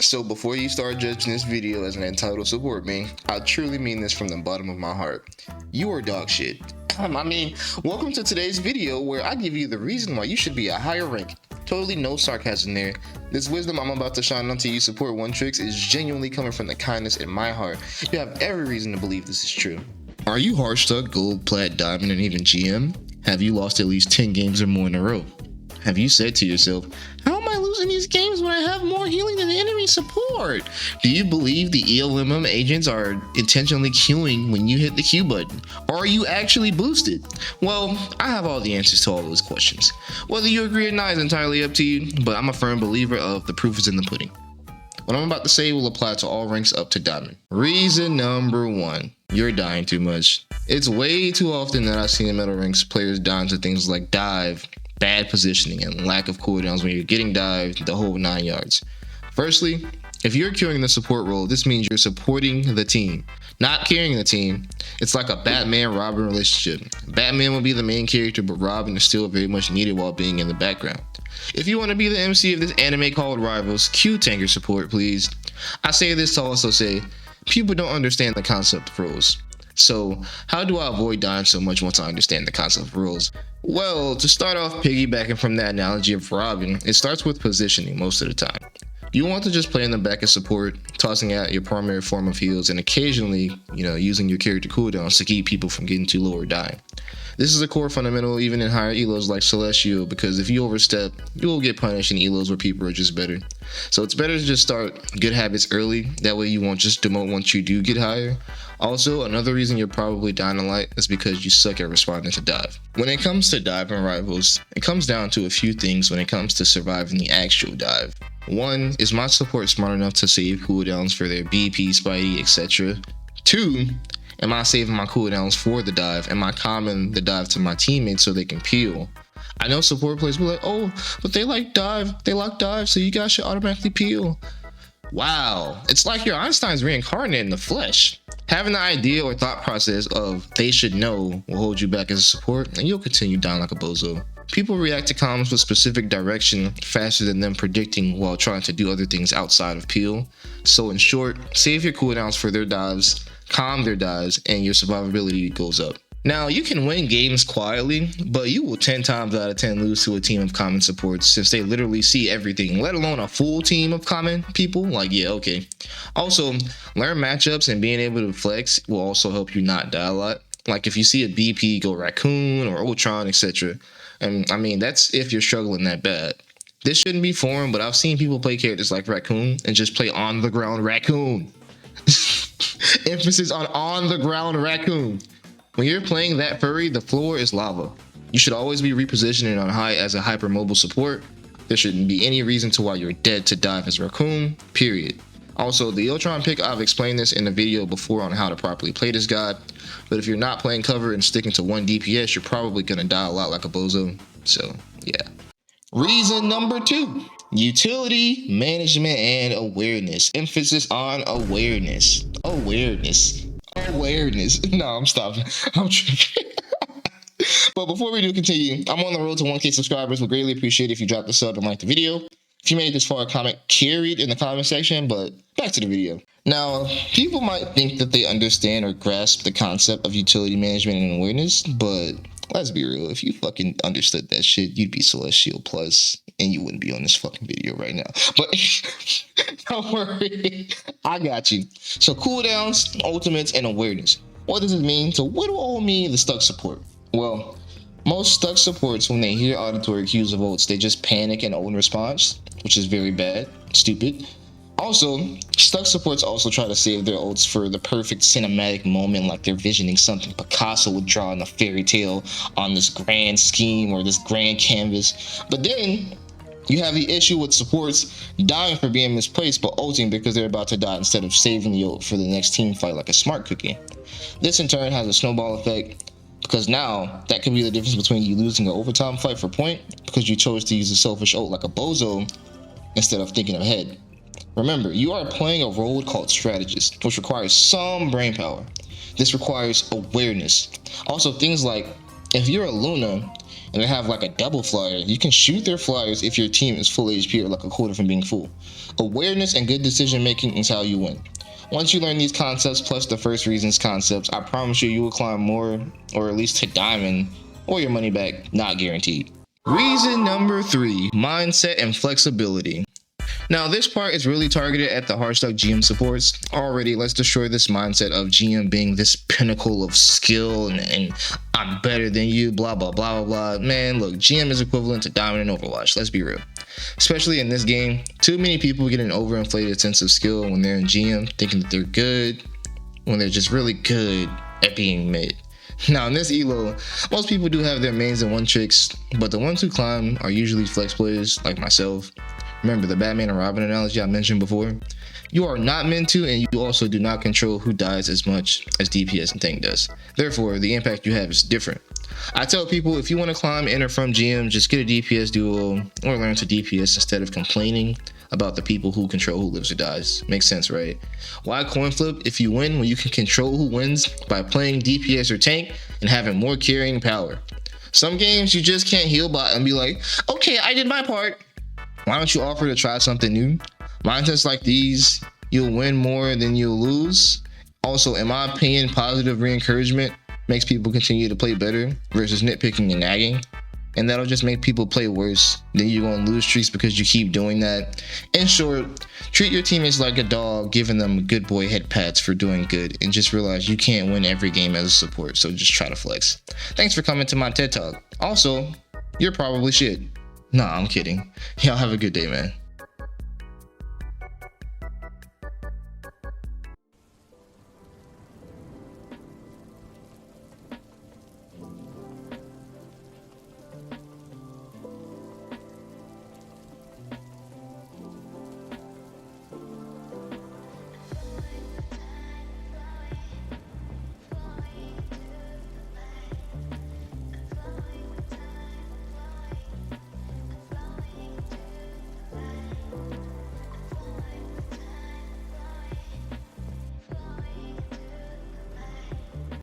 So before you start judging this video as an entitled support main, I truly mean this from the bottom of my heart. You are dog shit. Welcome to today's video where I give you the reason why you should be a higher rank. Totally no sarcasm there. This wisdom I'm about to shine onto you support one tricks is genuinely coming from the kindness in my heart. You have every reason to believe this is true. Are you hard stuck gold, plat, diamond, and even GM? Have you lost at least 10 games or more in a row? Have you said to yourself, how am I losing these games when I have more healing than enemy support? Do you believe the ELMM agents are intentionally queuing when you hit the Q button? Or are you actually boosted? Well, I have all the answers to all those questions. Whether you agree or not is entirely up to you, but I'm a firm believer of the proof is in the pudding. What I'm about to say will apply to all ranks up to diamond. Reason number 1, you're dying too much. It's way too often that I've seen in metal ranks players dying to things like dive, bad positioning, and lack of cooldowns when you're getting dived the whole 9 yards. Firstly, if you're queuing the support role, this means you're supporting the team, not carrying the team. It's like a Batman-Robin relationship. Batman will be the main character, but Robin is still very much needed while being in the background. If you want to be the MC of this anime called Rivals, queue tanker support, please. I say this to also say, people don't understand the concept of roles. So, how do I avoid dying so much once I understand the concept of roles? Well, to start off piggybacking from that analogy of Robin, it starts with positioning most of the time. You want to just play in the back of support, tossing out your primary form of heals, and occasionally, using your character cooldowns to keep people from getting too low or dying. This is a core fundamental even in higher elos like Celestial, because if you overstep, you will get punished in elos where people are just better. So it's better to just start good habits early, that way you won't just demote once you do get higher. Also, another reason you're probably dying a lot is because you suck at responding to dive. When it comes to dive and rivals, it comes down to a few things when it comes to surviving the actual dive. 1, is my support smart enough to save cooldowns for their BP, Spidey, etc. 2, am I saving my cooldowns for the dive? Am I calming the dive to my teammates so they can peel? I know support players will be like, oh, but they like dive, so you guys should automatically peel. Wow, it's like your Einstein's reincarnated in the flesh. Having the idea or thought process of they should know will hold you back as a support, and you'll continue dying like a bozo. People react to comms with specific direction faster than them predicting while trying to do other things outside of peel. So in short, save your cooldowns for their dives, calm their dives, and your survivability goes up. Now, you can win games quietly, but you will 10 times out of 10 lose to a team of common supports since they literally see everything, let alone a full team of common people. Like, yeah, okay. Also, learn matchups and being able to flex will also help you not die a lot. Like if you see a BP go Raccoon or Ultron, etc. And I mean, that's if you're struggling that bad. This shouldn't be foreign, but I've seen people play characters like Raccoon and just play on the ground Raccoon. Emphasis on the ground Raccoon. When you're playing that furry, the floor is lava. You should always be repositioning on high as a hypermobile support. There shouldn't be any reason to why you're dead to dive as Raccoon, period. Also, the Ultron pick, I've explained this in a video before on how to properly play this god, but if you're not playing cover and sticking to 1 DPS, you're probably gonna die a lot like a bozo, so yeah. Reason number 2, utility, management, and awareness. Emphasis on awareness. Awareness. No, I'm stopping. I'm tripping. But before we do continue, I'm on the road to 1K subscribers. Would greatly appreciate if you drop the sub and like the video. If you made it this far, comment carried in the comment section, but back to the video. Now, people might think that they understand or grasp the concept of utility management and awareness, but let's be real, if you fucking understood that shit, you'd be Celestial Plus, and you wouldn't be on this fucking video right now. But don't worry, I got you. So cooldowns, ultimates, and awareness. What does it mean? So what do all mean the stuck support? Well, most stuck supports, when they hear auditory cues of ults, they just panic and ult in response, which is very bad, stupid. Also, stuck supports also try to save their ults for the perfect cinematic moment, like they're visioning something Picasso would draw in a fairy tale on this grand scheme or this grand canvas. But then you have the issue with supports dying for being misplaced but ulting because they're about to die instead of saving the ult for the next team fight like a smart cookie. This in turn has a snowball effect, because now that could be the difference between you losing an overtime fight for point because you chose to use a selfish ult like a bozo instead of thinking ahead. Remember, you are playing a role called strategist, which requires some brain power. This requires awareness. Also, things like, if you're a Luna, and they have like a double flyer, you can shoot their flyers if your team is full HP or like a quarter from being full. Awareness and good decision making is how you win. Once you learn these concepts plus the first reasons concepts, I promise you will climb more, or at least hit diamond or your money back, not guaranteed. Reason number 3, mindset and flexibility. Now this part is really targeted at the Heartstruck GM supports. Already, let's destroy this mindset of GM being this pinnacle of skill and I'm better than you, blah blah blah blah blah. Man, look, GM is equivalent to Diamond in Overwatch, let's be real. Especially in this game, too many people get an overinflated sense of skill when they're in GM, thinking that they're good, when they're just really good at being mid. Now in this elo, most people do have their mains and one tricks, but the ones who climb are usually flex players like myself. Remember the Batman and Robin analogy I mentioned before? You are not meant to, and you also do not control who dies as much as DPS and Tank does. Therefore, the impact you have is different. I tell people, if you want to climb in or from GM, just get a DPS duo or learn to DPS instead of complaining about the people who control who lives or dies. Makes sense, right? Why coin flip if you win when you can control who wins by playing DPS or tank and having more carrying power? Some games you just can't heal bot and be like, okay, I did my part. Why don't you offer to try something new? Mindsets like these, you'll win more than you'll lose. Also, in my opinion, positive re-encouragement makes people continue to play better versus nitpicking and nagging. And that'll just make people play worse. Then you're gonna lose streaks because you keep doing that. In short, treat your teammates like a dog, giving them good boy head pats for doing good, and just realize you can't win every game as a support, so just try to flex. Thanks for coming to my TED Talk. Also, you're probably shit. Nah, I'm kidding. Y'all have a good day, man.